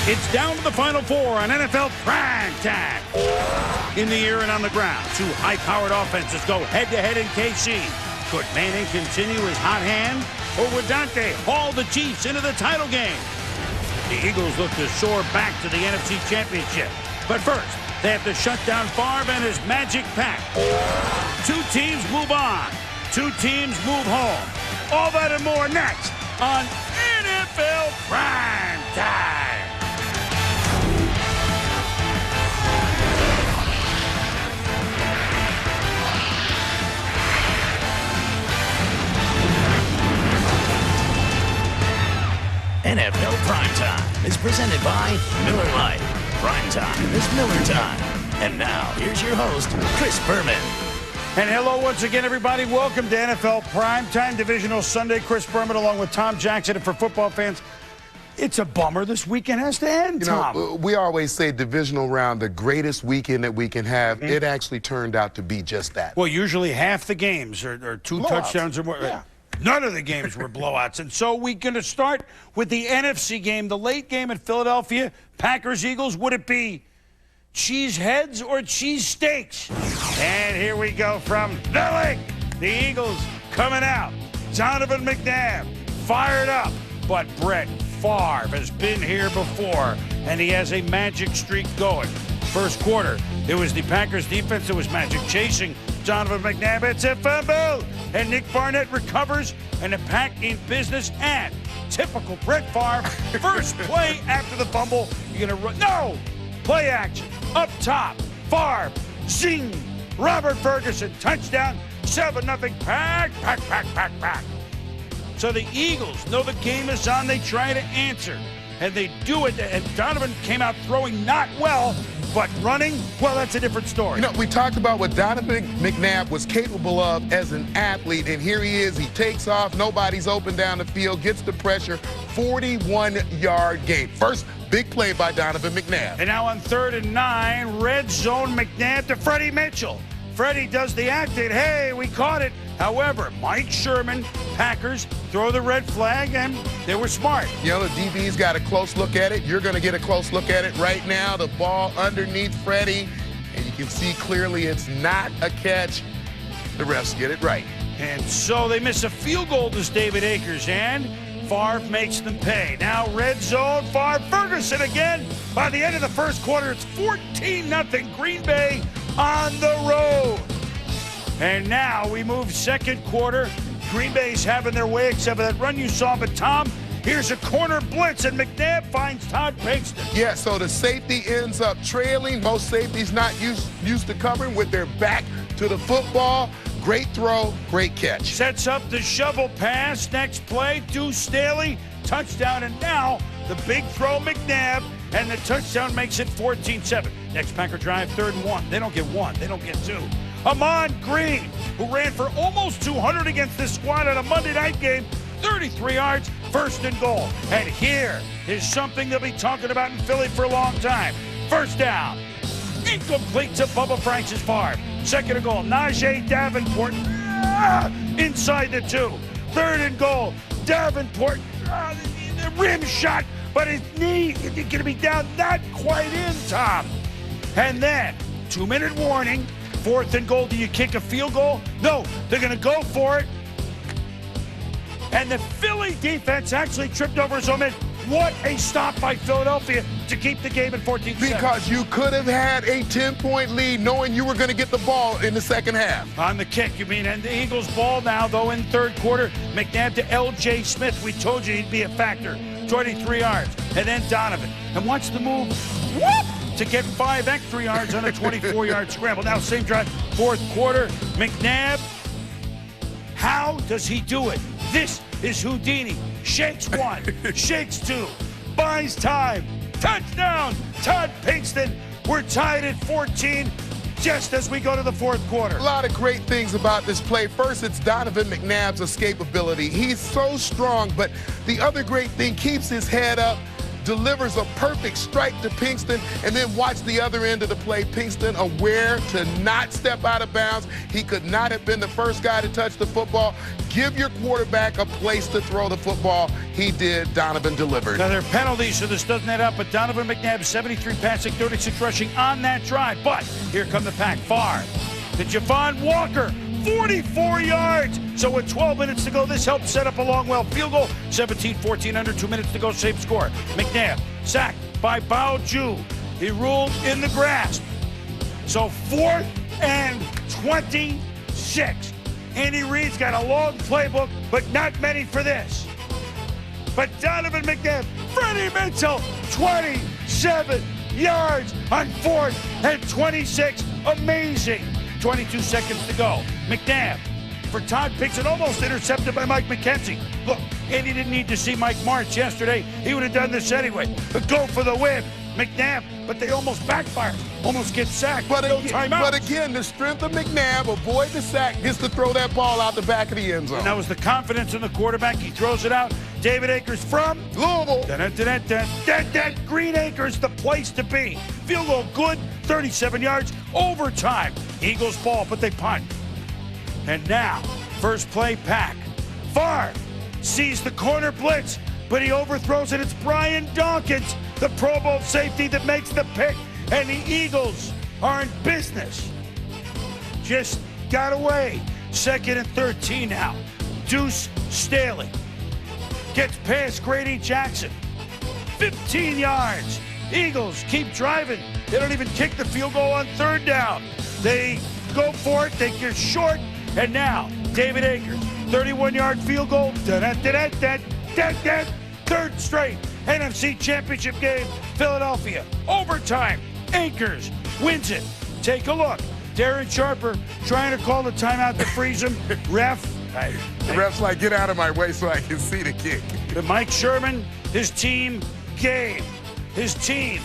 It's down to the Final Four on NFL Primetime. In the air and on the ground, two high-powered offenses go head-to-head in KC. Could Manning continue his hot hand, or would Dante haul the Chiefs into the title game? The Eagles look to soar back to the NFC Championship. But first, they have to shut down Favre and his magic pack. Two teams move on. Two teams move home. All that and more next on NFL Primetime. NFL Primetime is presented by Miller Lite. Primetime is Miller time. And now, here's your host, Chris Berman. And hello once again, everybody. Welcome to NFL Primetime, Divisional Sunday. Chris Berman along with Tom Jackson. And for football fans, it's a bummer. This weekend has to end, Tom. You know, we always say divisional round, the greatest weekend that we can have. Mm-hmm. It actually turned out to be just that. Well, usually half the games are two Blowouts. touchdowns or more. Yeah. None of the games were blowouts. And so we're going to start with the NFC game, the late game at Philadelphia. Packers-Eagles, would it be cheese heads or cheese steaks? And here we go from the lake. The Eagles coming out. Donovan McNabb fired up. But Brett Favre has been here before, and he has a magic streak going. First quarter, it was the Packers defense that was magic, chasing Donovan McNabb. It's a fumble, and Nick Barnett recovers, and the Pack in business. And typical Brett Favre, first play after the fumble, you're gonna run. No, play action up top. Favre, zing, Robert Ferguson, touchdown, 7-0. Pack. So the Eagles know the game is on. They try to answer, and they do it. And Donovan came out throwing not well, but running, well, that's a different story. You know, we talked about what Donovan McNabb was capable of as an athlete, and here he is. He takes off. Nobody's open down the field, gets the pressure, 41-yard gain. First big play by Donovan McNabb. And now on 3rd and 9, red zone, McNabb to Freddie Mitchell. Freddie does the acting. Hey, we caught it. However, Mike Sherman, Packers, throw the red flag, and they were smart. You know, the DB's got a close look at it. You're going to get a close look at it right now. The ball underneath Freddie, and you can see clearly it's not a catch. The refs get it right. And so they miss a field goal to David Akers, and Favre makes them pay. Now red zone, Favre, Ferguson again. By the end of the first quarter, it's 14-0 Green Bay on the road. And now we move second quarter. Green Bay's having their way, except for that run you saw. But, Tom, here's a corner blitz, and McNabb finds Todd Pinkston. Yeah, so the safety ends up trailing. Most safeties not used to covering with their back to the football. Great throw, great catch. Sets up the shovel pass. Next play, Deuce Staley, touchdown. And now the big throw, McNabb, and the touchdown makes it 14-7. Next Packer drive, 3rd and 1. They don't get 1. They don't get 2. Ahman Green, who ran for almost 200 against this squad on a Monday night game, 33 yards, 1st and goal. And here is something they'll be talking about in Philly for a long time. First down, incomplete to Bubba Franks' Favre. 2nd and goal, Najee Davenport inside the 2. 3rd and goal, Davenport, the rim shot, but his knee is going to be down, not quite in, Tom. And then, 2-minute warning. 4th and goal, do you kick a field goal? No, they're going to go for it. And the Philly defense actually tripped over his own man. What a stop by Philadelphia to keep the game at 14-7. Because you could have had a 10-point lead knowing you were going to get the ball in the second half. On the kick, you mean, and the Eagles ball now, though, in 3rd quarter. McNabb to L.J. Smith. We told you he'd be a factor. 23 yards. And then Donovan. And watch the move. Whoop! To get 5 extra yards on a 24-yard scramble. Now, same drive, 4th quarter. McNabb, how does he do it? This is Houdini. Shakes 1, shakes 2, buys time. Touchdown, Todd Pinkston. We're tied at 14 just as we go to the 4th quarter. A lot of great things about this play. First, it's Donovan McNabb's escapability. He's so strong, but the other great thing, keeps his head up, delivers a perfect strike to Pinkston, and then watch the other end of the play. Pinkston aware to not step out of bounds. He could not have been the first guy to touch the football. Give your quarterback a place to throw the football. He did. Donovan delivered. Now, there are penalties, so this doesn't add up, but Donovan McNabb, 73 passing, 36 rushing on that drive. But here come the pack. Favre to Javon Walker, 44 yards. So with 12 minutes to go, this helped set up a long field goal. 17-14 under 2 minutes to go, same score. McNabb sacked by Bao Ju. He ruled in the grasp. So 4th and 26. Andy Reid's got a long playbook, but not many for this. But Donovan McNabb, Freddie Mitchell, 27 yards on 4th and 26. Amazing. 22 seconds to go. McNabb for Todd Pickett, almost intercepted by Mike McKenzie. Look, Andy didn't need to see Mike Martz yesterday. He would have done this anyway. But go for the win. McNabb, but they almost backfired. Almost get sacked. But again, the strength of McNabb, avoid the sack, gets to throw that ball out the back of the end zone. And that was the confidence in the quarterback. He throws it out. David Akers from Louisville. Green Acres, the place to be. Field goal good, 37 yards, overtime. Eagles ball, but they punt. And now, first play pack. Favre sees the corner blitz, but he overthrows it. It's Brian Dawkins, the Pro Bowl safety, that makes the pick. And the Eagles are in business. Just got away. 2nd and 13 now. Deuce Staley gets past Grady Jackson. 15 yards. Eagles keep driving. They don't even kick the field goal on 3rd down. They go for it. They get short. And now, David Akers, 31-yard field goal. 3rd straight NFC Championship game. Philadelphia. Overtime. Akers wins it. Take a look. Darren Sharper trying to call the timeout to freeze him. Ref. The ref's like, get out of my way so I can see the kick. But Mike Sherman, his team gave. His team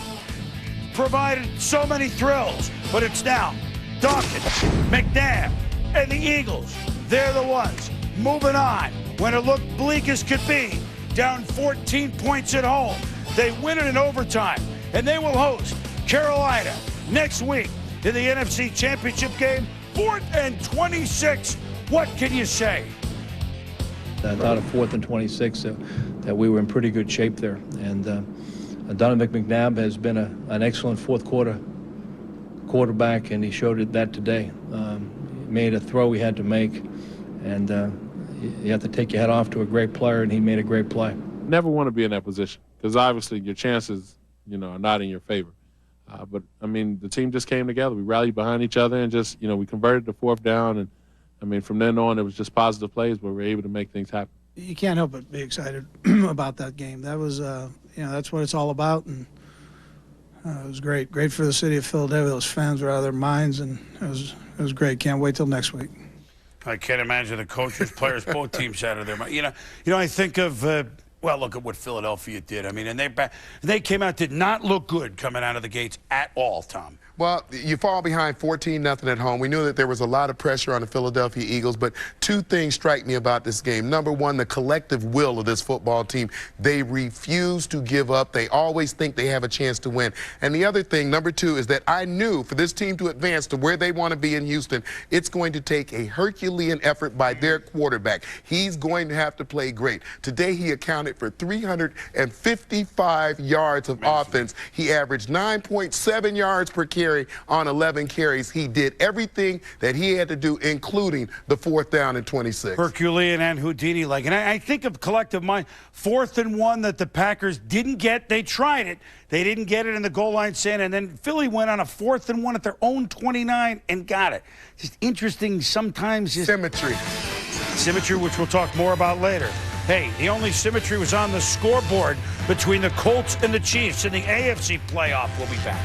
provided so many thrills. But it's now Dawkins, McNabb, and the Eagles. They're the ones moving on when it looked bleak as could be. Down 14 points at home. They win it in overtime. And they will host Carolina next week in the NFC Championship game. 4th and 26. What can you say? I thought at 4th and 26 that we were in pretty good shape there. And Donovan McNabb has been an excellent fourth quarter quarterback, and he showed that today. He made a throw he had to make, and you have to take your head off to a great player, and he made a great play. Never want to be in that position because obviously your chances, are not in your favor. But, I mean, the team just came together. We rallied behind each other and just, we converted the 4th down. And, I mean, from then on, it was just positive plays where we were able to make things happen. You can't help but be excited about that game. That was, that's what it's all about. And it was great. Great for the city of Philadelphia. Those fans were out of their minds, and it was great. Can't wait till next week. I can't imagine the coaches, players, both teams out of their mind. I think of, well, look at what Philadelphia did. I mean, and they came out, did not look good coming out of the gates at all, Tom. Well, you fall behind 14-0 at home. We knew that there was a lot of pressure on the Philadelphia Eagles, but 2 things strike me about this game. Number one, the collective will of this football team. They refuse to give up. They always think they have a chance to win. And the other thing, number 2, is that I knew for this team to advance to where they want to be in Houston, it's going to take a Herculean effort by their quarterback. He's going to have to play great. Today, he accounted for 355 yards of offense. He averaged 9.7 yards per carry on 11 carries. He did everything that he had to do, including the 4th down and 26. Herculean and Houdini-like. And I think of collective mind, 4th and 1 that the Packers didn't get. They tried it. They didn't get it in the goal line stand. And then Philly went on a 4th and 1 at their own 29 and got it. Just interesting sometimes. Symmetry. Symmetry, which we'll talk more about later. Hey, the only symmetry was on the scoreboard between the Colts and the Chiefs in the AFC playoff. We'll be back.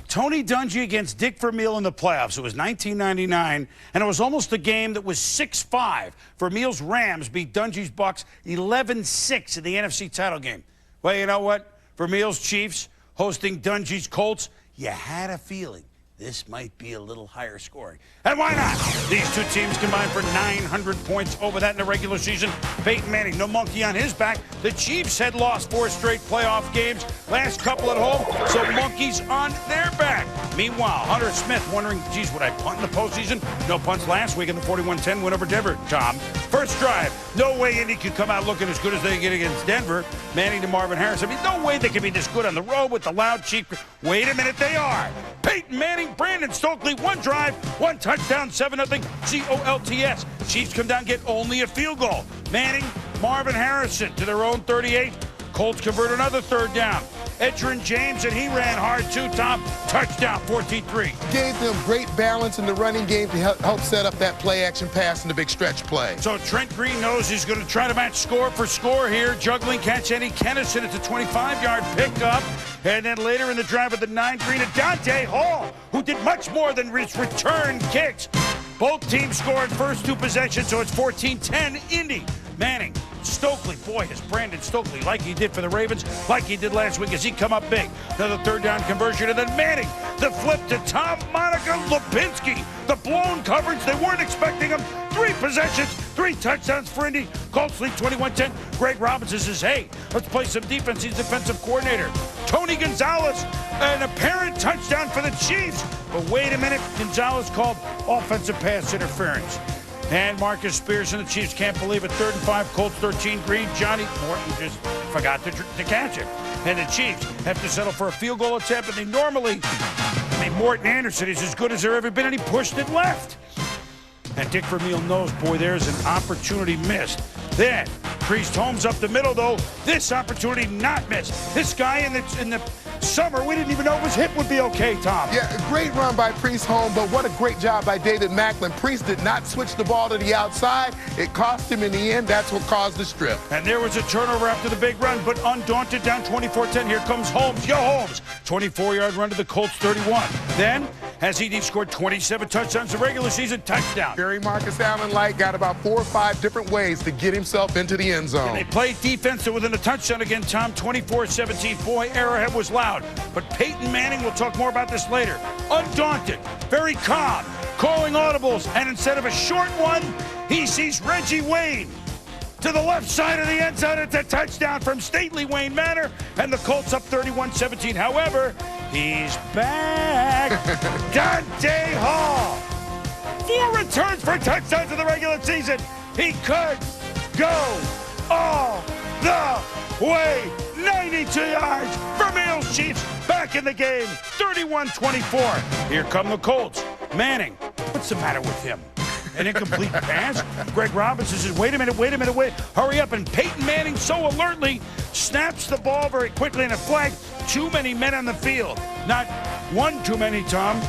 Tony Dungy against Dick Vermeil in the playoffs. It was 1999, and it was almost a game that was 6-5. Vermeil's Rams beat Dungy's Bucks 11-6 in the NFC title game. Well, you know what? Vermeil's Chiefs hosting Dungy's Colts. You had a feeling this might be a little higher scoring. And why not? These two teams combined for 900 points over that in the regular season. Peyton Manning, no monkey on his back. The Chiefs had lost 4 straight playoff games, last couple at home, so monkeys on their back. Meanwhile, Hunter Smith wondering, geez, would I punt in the postseason? No punts last week in the 41-10 win over Denver, Tom. First drive, no way Indy could come out looking as good as they did against Denver. Manning to Marvin Harris. I mean, no way they could be this good on the road with the loud Chief. Wait a minute, they are. Peyton Manning, Brandon Stokley, 1 drive, 1 touchdown, 7-0, COLTS. Chiefs come down, get only a field goal. Manning, Marvin Harrison to their own 38. Colts convert another 3rd down. Edgerrin James, and he ran hard too, Tom. Touchdown, 14-3. Gave them great balance in the running game to help set up that play-action pass in the big stretch play. So Trent Green knows he's going to try to match score for score here. Juggling catch, Eddie Kennison. It's a 25-yard pickup. And then later in the drive with the 9, Green to Dante Hall, who did much more than return kicks. Both teams scored first 2 possessions, so it's 14-10 Indy. Manning, Stokley, boy, has Brandon Stokley, like he did for the Ravens, like he did last week, as he come up big. Another 3rd down conversion, and then Manning, the flip to Tom Lopienski. The blown coverage, they weren't expecting him. 3 possessions, 3 touchdowns for Indy. Colts lead 21-10. Greg Robinson says, hey, let's play some defense. He's defensive coordinator. Tony Gonzalez, an apparent touchdown for the Chiefs. But wait a minute, Gonzalez called offensive pass interference. And Marcus Spears and the Chiefs can't believe it. 3rd and 5, Colts 13, Green. Johnny Morton just forgot to catch him. And the Chiefs have to settle for a field goal attempt, and they normally, Morton Anderson is as good as there ever been, and he pushed it left. And Dick Vermeil knows, boy, there's an opportunity missed. Then, Priest Holmes up the middle, though. This opportunity not missed. This guy in the summer, we didn't even know his hip would be okay, Tom. Yeah, a great run by Priest Holmes, but what a great job by David Macklin. Priest did not switch the ball to the outside. It cost him in the end. That's what caused the strip. And there was a turnover after the big run, but undaunted, down 24-10. Here comes Holmes. Yo, Holmes. 24-yard run to the Colts 31. Then, as he scored 27 touchdowns in the regular season, touchdown. Barry Marcus Allen-like got about 4 or 5 different ways to get himself into the end zone. And they played defense within a touchdown again, Tom. 24-17. Boy, Arrowhead was loud. But Peyton Manning, we'll talk more about this later, undaunted, very calm, calling audibles, and instead of a short one, he sees Reggie Wayne to the left side of the end zone. It's a touchdown from stately Wayne Manor, and the Colts up 31-17. However, he's back. Dante Hall, 4 returns for touchdowns in the regular season. He could go all the way. 92 yards. Vermeil's Chiefs back in the game. 31-24. Here come the Colts. Manning, what's the matter with him? An incomplete pass? Greg Robinson says, wait a minute, hurry up. And Peyton Manning so alertly snaps the ball very quickly in a flag. Too many men on the field. Not one too many, Tom.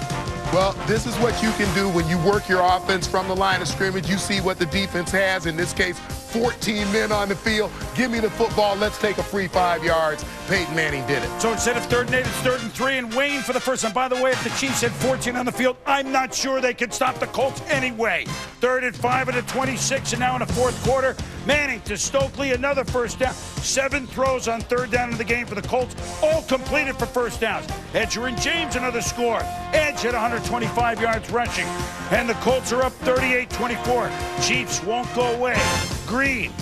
Well, this is what you can do when you work your offense from the line of scrimmage. You see what the defense has. In this case, 14 men on the field. Give me the football. Let's take a free 5 yards. Peyton Manning did it. So instead of 3rd and 8, it's 3rd and 3, and Wayne for the first time. By the way, if the Chiefs had 14 on the field, I'm not sure they could stop the Colts anyway. 3rd and 5 and a 26, and now in the 4th quarter, Manning to Stokley, another first down. 7 throws on 3rd down in the game for the Colts, all completed for first downs. Edgerrin James, another score. Edge at 125 yards rushing, and the Colts are up 38-24. Chiefs won't go away. Green,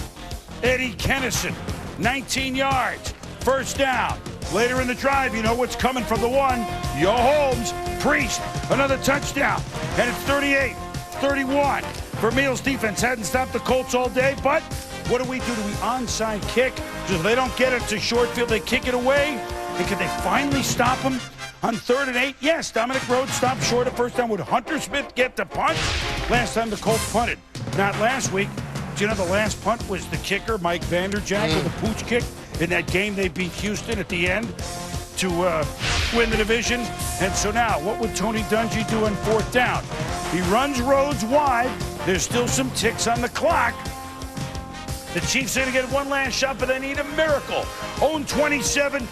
Eddie Kennison, 19 yards, first down. Later in the drive, you know what's coming from the 1. Yo, Holmes, Priest, another touchdown. And it's 38-31. Vermeil's defense hadn't stopped the Colts all day, but what do? We onside kick? So they don't get it to short field, they kick it away. And can they finally stop them on 3rd and 8? Yes, Dominic Rhodes stopped short of first down. Would Hunter Smith get the punt? Last time the Colts punted. Not last week. Do you know the last punt was the kicker, Mike Vanderjack, with a pooch kick in that game they beat Houston at the end to win the division. And so now, what would Tony Dungy do on 4th down? He runs Rhodes wide. There's still some ticks on the clock. The Chiefs are going to get one last shot, but they need a miracle. Own 27,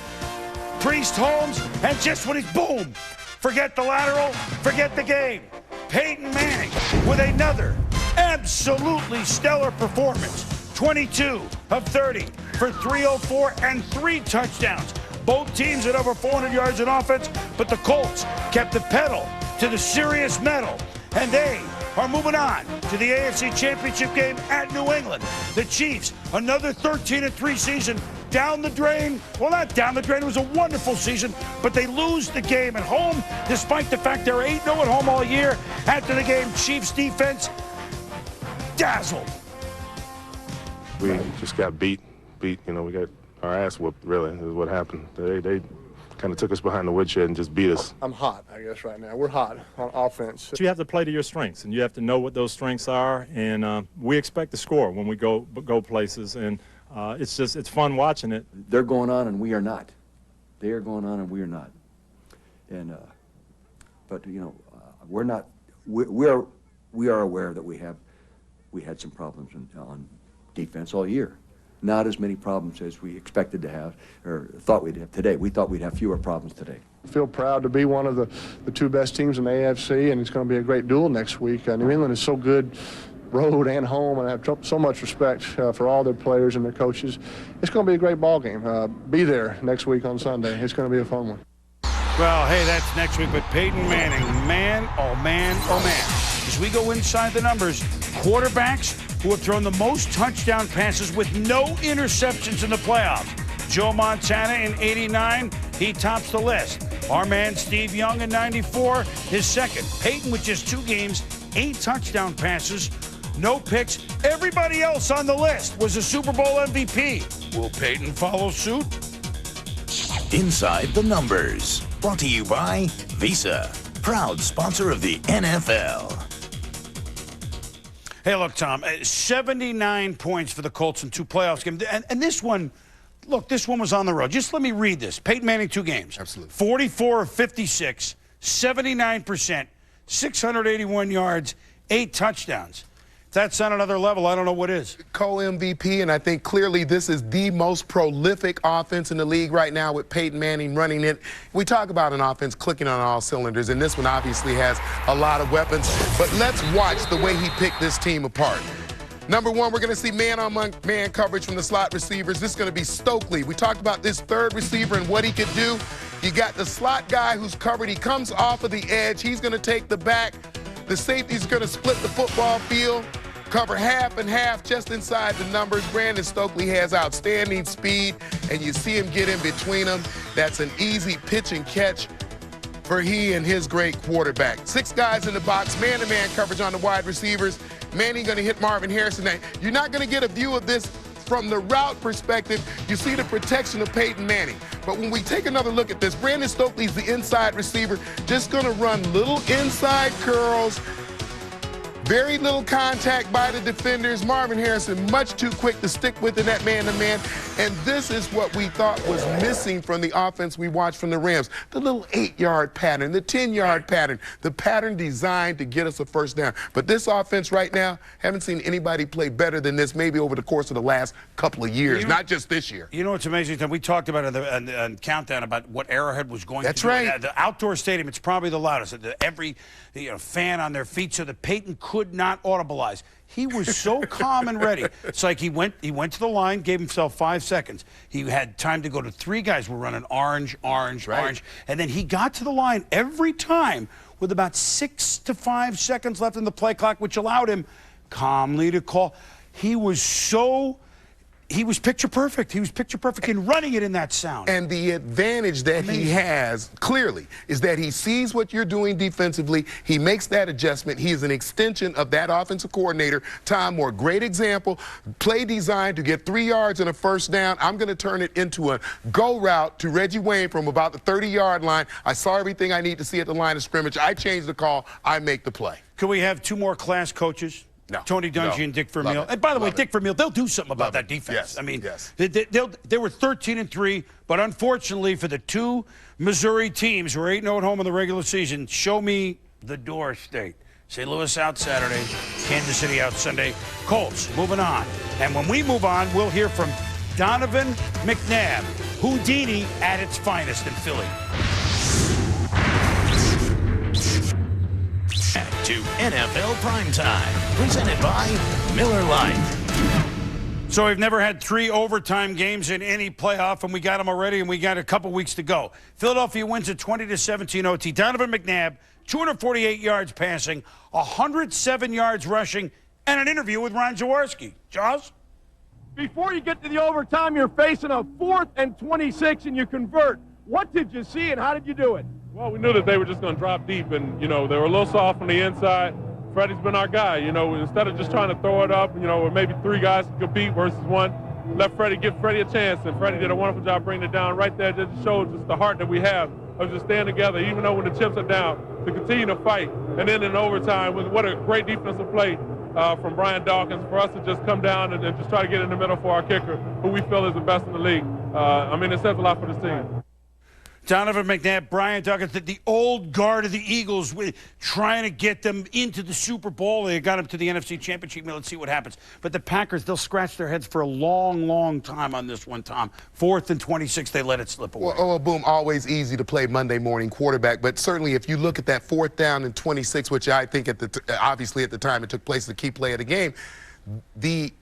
Priest Holmes, and just when he's boom, forget the lateral, forget the game. Peyton Manning with another absolutely stellar performance. 22 of 30 for 304 and 3 touchdowns. Both teams at over 400 yards in offense, but the Colts kept the pedal to the serious metal. And they are moving on to the AFC Championship game at New England. The Chiefs, another 13-3 season, down the drain. Well, not down the drain. It was a wonderful season, but they lose the game at home, despite the fact they're 8-0 at home all year. After the game, Chiefs defense dazzled. We just got beat. We got our ass whooped, really, is what happened. They kind of took us behind the woodshed and just beat us. I'm hot, I guess, right now. We're hot on offense. You have to play to your strengths, and you have to know what those strengths are, and we expect to score when we go places, and it's fun watching it. They're going on, and we are not. They are going on, and we are not. And but we're not. We are aware that we had some problems on defense all year. Not as many problems as we expected to have or thought we'd have today. We thought we'd have fewer problems today. I feel proud to be one of the two best teams in the AFC, and it's going to be a great duel next week. New England is so good, road and home, and I have so much respect for all their players and their coaches. It's going to be a great ball game. Be there next week on Sunday. It's going to be a fun one. Well, hey, that's next week, but Peyton Manning, man, oh man, oh man. As we go inside the numbers, quarterbacks who have thrown the most touchdown passes with no interceptions in the playoffs. Joe Montana in 89, he tops the list. Our man Steve Young in 94, his second. Peyton with just 2 games, 8 touchdown passes, no picks. Everybody else on the list was a Super Bowl MVP. Will Peyton follow suit? Inside the Numbers, brought to you by Visa, proud sponsor of the NFL. Hey, look, Tom, 79 points for the Colts in 2 playoffs games. And this one, look, this one was on the road. Just let me read this. Peyton Manning, 2 games. Absolutely. 44 of 56, 79%, 681 yards, 8 touchdowns. If that's on another level, I don't know what is. Co-MVP, and I think clearly this is the most prolific offense in the league right now with Peyton Manning running it. We talk about an offense clicking on all cylinders, and this one obviously has a lot of weapons. But let's watch the way he picked this team apart. Number 1, we're going to see man-on-man coverage from the slot receivers. This is going to be Stokley. We talked about this third receiver and what he could do. You got the slot guy who's covered. He comes off of the edge. He's going to take the back. The safety's going to split the football field. Cover half and half just inside the numbers. Brandon Stokley has outstanding speed, and you see him get in between them. That's an easy pitch and catch for he and his great quarterback. 6 guys in the box, man-to-man coverage on the wide receivers. Manning going to hit Marvin Harrison. Now, you're not going to get a view of this from the route perspective. You see the protection of Peyton Manning. But when we take another look at this, Brandon Stokley's the inside receiver, just going to run little inside curls. Very little contact by the defenders. Marvin Harrison much too quick to stick with in that man-to-man. And this is what we thought was missing from the offense we watched from the Rams. The little 8-yard pattern, the 10-yard pattern, the pattern designed to get us a first down. But this offense right now, haven't seen anybody play better than this maybe over the course of the last couple of years, not just this year. You know what's amazing, Tom? We talked about it on Countdown about what Arrowhead was going to do. That's right. The outdoor stadium, it's probably the loudest. Every fan on their feet so that Peyton could not audibilize. He was so calm and ready. It's like he went to the line, gave himself 5 seconds. He had time to go to 3 guys were running orange, orange, orange. And then he got to the line every time with about 6 to 5 seconds left in the play clock, which allowed him calmly to call. He was picture perfect. He was picture perfect in running it in that sound. And the advantage that he has, clearly, is that he sees what you're doing defensively. He makes that adjustment. He is an extension of that offensive coordinator. Tom Moore, great example. Play designed to get 3 yards and a first down. I'm going to turn it into a go route to Reggie Wayne from about the 30-yard line. I saw everything I need to see at the line of scrimmage. I change the call. I make the play. Could we have 2 more class coaches? No. Tony Dungy and Dick Vermeil. And by the way, Dick Vermeil, they'll do something about that defense. Yes. I mean, yes. They were 13-3, but unfortunately for the 2 Missouri teams who are 8-0 at home in the regular season, show me the door state. St. Louis out Saturday, Kansas City out Sunday. Colts moving on. And when we move on, we'll hear from Donovan McNabb, Houdini at its finest in Philly. To NFL Primetime, presented by Miller Lite. So we've never had 3 overtime games in any playoff, and we got them already, and we got a couple weeks to go. Philadelphia wins at 20-17 OT. Donovan McNabb, 248 yards passing, 107 yards rushing, and an interview with Ron Jaworski. Jaws? Before you get to the overtime, you're facing a 4th and 26, and you convert. What did you see, and how did you do it? Well, we knew that they were just going to drop deep, and, they were a little soft on the inside. Freddie's been our guy, instead of just trying to throw it up, or maybe 3 guys to compete versus 1, let give Freddie a chance, and Freddie did a wonderful job bringing it down right there. Just showed just the heart that we have of just staying together, even though when the chips are down, to continue to fight. And then in overtime, what a great defensive play from Brian Dawkins for us to just come down and just try to get in the middle for our kicker, who we feel is the best in the league. It says a lot for this team. Donovan McNabb, Brian Dawkins, the old guard of the Eagles, trying to get them into the Super Bowl. They got them to the NFC Championship. Let's see what happens. But the Packers, they'll scratch their heads for a long, long time on this one, Tom. 4th and 26, they let it slip away. Well, boom, always easy to play Monday morning quarterback. But certainly if you look at that 4th down and 26, which I think obviously at the time it took place, the key play of the game, the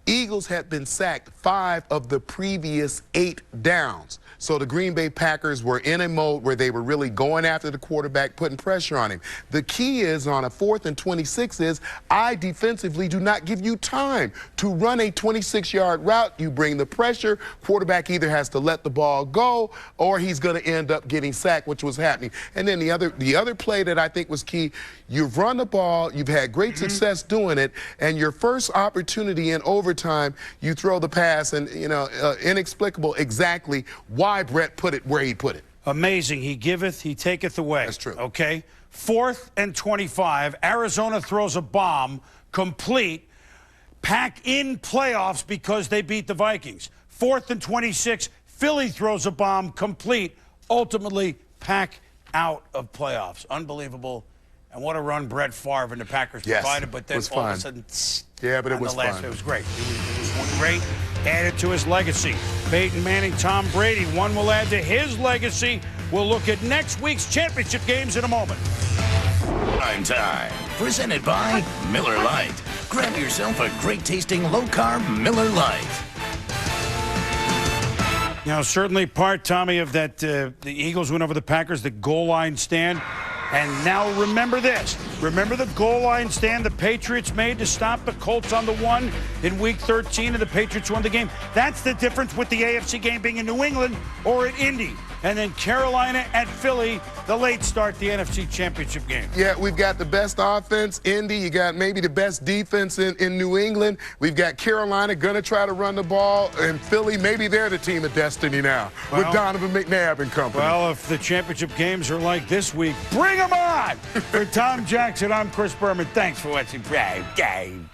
Eagles had been sacked 5 of the previous 8 downs. So the Green Bay Packers were in a mode where they were really going after the quarterback, putting pressure on him. The key is on a 4th and 26 is I defensively do not give you time to run a 26-yard route. You bring the pressure. Quarterback either has to let the ball go or he's going to end up getting sacked, which was happening. And then the other play that I think was key, you've run the ball, you've had great success doing it, and your first opportunity in overtime, you throw the pass, and, inexplicable exactly why Brett put it where he put it. Amazing. He giveth, he taketh away. That's true. Okay. 4th and 25. Arizona throws a bomb, complete. Pack in playoffs because they beat the Vikings. 4th and 26. Philly throws a bomb, complete. Ultimately, Pack out of playoffs. Unbelievable. And what a run Brett Favre and the Packers provided. But then all of a sudden, yeah, but it was fun. It was great. It was great. Added to his legacy. Peyton Manning, Tom Brady. One will add to his legacy. We'll look at next week's championship games in a moment. Prime time, presented by Miller Lite. Grab yourself a great-tasting low-carb Miller Lite. Certainly part, Tommy, of that the Eagles win over the Packers, the goal line stand. And now remember this. Remember the goal line stand the Patriots made to stop the Colts on the 1 in Week 13, and the Patriots won the game. That's the difference with the AFC game being in New England or at Indy. And then Carolina at Philly, the late start, the NFC Championship game. Yeah, we've got the best offense, Indy. You got maybe the best defense in New England. We've got Carolina going to try to run the ball, and Philly, maybe they're the team of destiny now with Donovan McNabb and company. Well, if the championship games are like this week, bring them on! For Tom Jackson, I'm Chris Berman. Thanks for watching Prime Time.